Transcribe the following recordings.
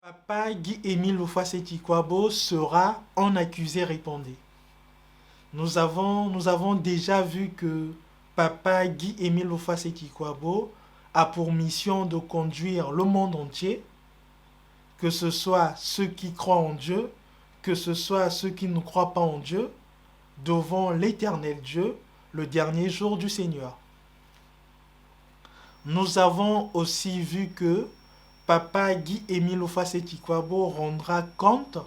Papa Guy-Émile Loufasset-Tikwabo sera en accusé répondé. Nous avons déjà vu que Papa Guy-Émile Loufasset-Tikwabo a pour mission de conduire le monde entier, que ce soit ceux qui croient en Dieu, que ce soit ceux qui ne croient pas en Dieu, devant l'éternel Dieu, le dernier jour du Seigneur. Nous avons aussi vu que Papa Guy-Émile Loufasset-Tikwabo rendra compte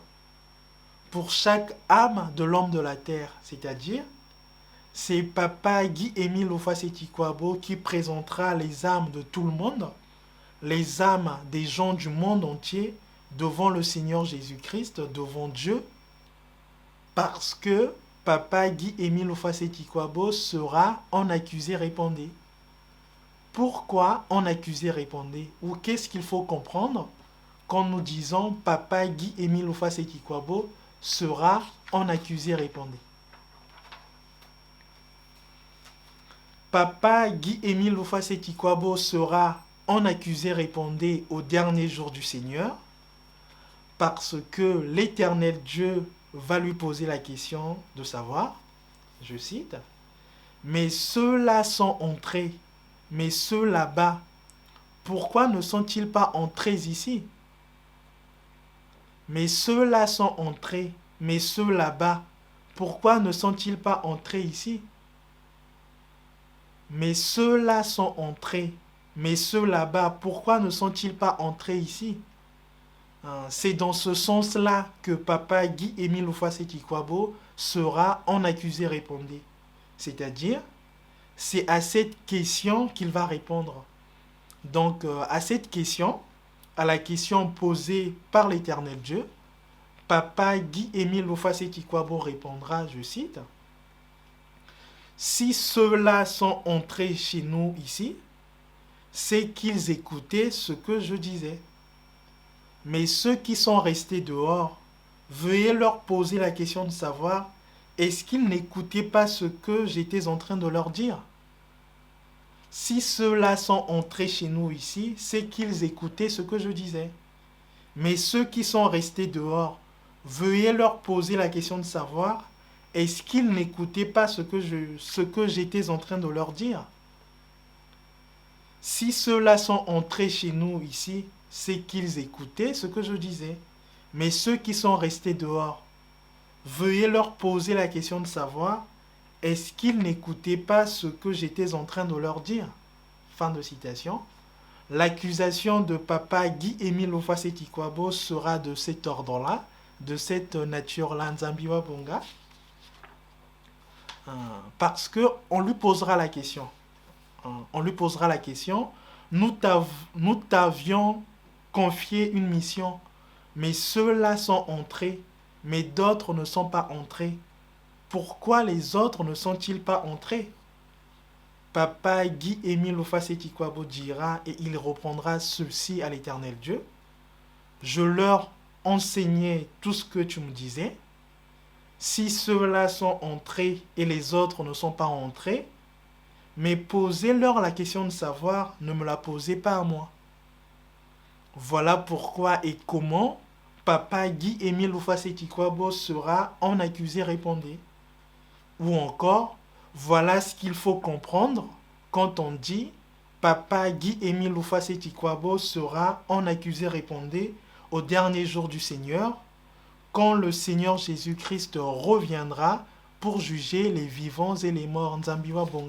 pour chaque âme de l'homme de la terre, c'est-à-dire c'est Papa Guy-Émile Loufasset-Tikwabo qui présentera les âmes de tout le monde, les âmes des gens du monde entier devant le Seigneur Jésus-Christ, devant Dieu, parce que Papa Guy-Émile Loufasset-Tikwabo sera en accusé répondé. Pourquoi en accusé répondé? Ou qu'est-ce qu'il faut comprendre quand nous disons Papa Guy-Émile Loufasset-Tikwabo sera en accusé répondé? Papa Guy-Émile Loufasset-Tikwabo sera en accusé répondé au dernier jour du Seigneur, parce que l'Éternel Dieu va lui poser la question de savoir, je cite, « Mais ceux-là sont entrés, mais ceux là-bas, pourquoi ne sont-ils pas entrés ici? Mais ceux-là sont entrés, mais ceux là-bas, pourquoi ne sont-ils pas entrés ici? Mais ceux-là sont entrés, mais ceux là-bas, pourquoi ne sont-ils pas entrés ici? » C'est dans ce sens-là que Papa Guy-Émile Loufasset-Tikwabo sera en accusé répondé. C'est-à-dire, c'est à cette question qu'il va répondre. Donc, à cette question, à la question posée par l'Éternel Dieu, Papa Guy-Émile Loufasset-Tikwabo répondra, je cite, « Si ceux-là sont entrés chez nous ici, c'est qu'ils écoutaient ce que je disais. Mais ceux qui sont restés dehors, veuillez leur poser la question de savoir, est-ce qu'ils n'écoutaient pas ce que j'étais en train de leur dire? Si ceux-là sont entrés chez nous ici, c'est qu'ils écoutaient ce que je disais. Mais ceux qui sont restés dehors, veuillez leur poser la question de savoir, est-ce qu'ils n'écoutaient pas ce que j'étais en train de leur dire? Si ceux-là sont entrés chez nous ici, c'est qu'ils écoutaient ce que je disais. Mais ceux qui sont restés dehors, veuillez leur poser la question de savoir, est-ce qu'ils n'écoutaient pas ce que j'étais en train de leur dire? Fin de citation. L'accusation de Papa Guy-Émile Loufasset-Tikwabo sera de cet ordre-là, de cette nature-là, Nzambiwa Bonga, parce qu'on lui posera la question. On lui posera la question, nous t'avions confié une mission, mais ceux-là sont entrés, mais d'autres ne sont pas entrés. Pourquoi les autres ne sont-ils pas entrés? Papa Guy-Émile Loufasset-Tikwabo dira, et il reprendra ceci à l'Éternel Dieu, « Je leur enseignais tout ce que tu me disais. Si ceux-là sont entrés et les autres ne sont pas entrés, mais posez-leur la question de savoir, ne me la posez pas à moi. » Voilà pourquoi et comment Papa Guy-Émile Loufasset-Tikwabo sera en accusé répondé. Ou encore, voilà ce qu'il faut comprendre quand on dit Papa Guy-Émile Loufasset-Tikwabo sera en accusé répondé au dernier jour du Seigneur, quand le Seigneur Jésus-Christ reviendra pour juger les vivants et les morts. Nzambiwa Bongo.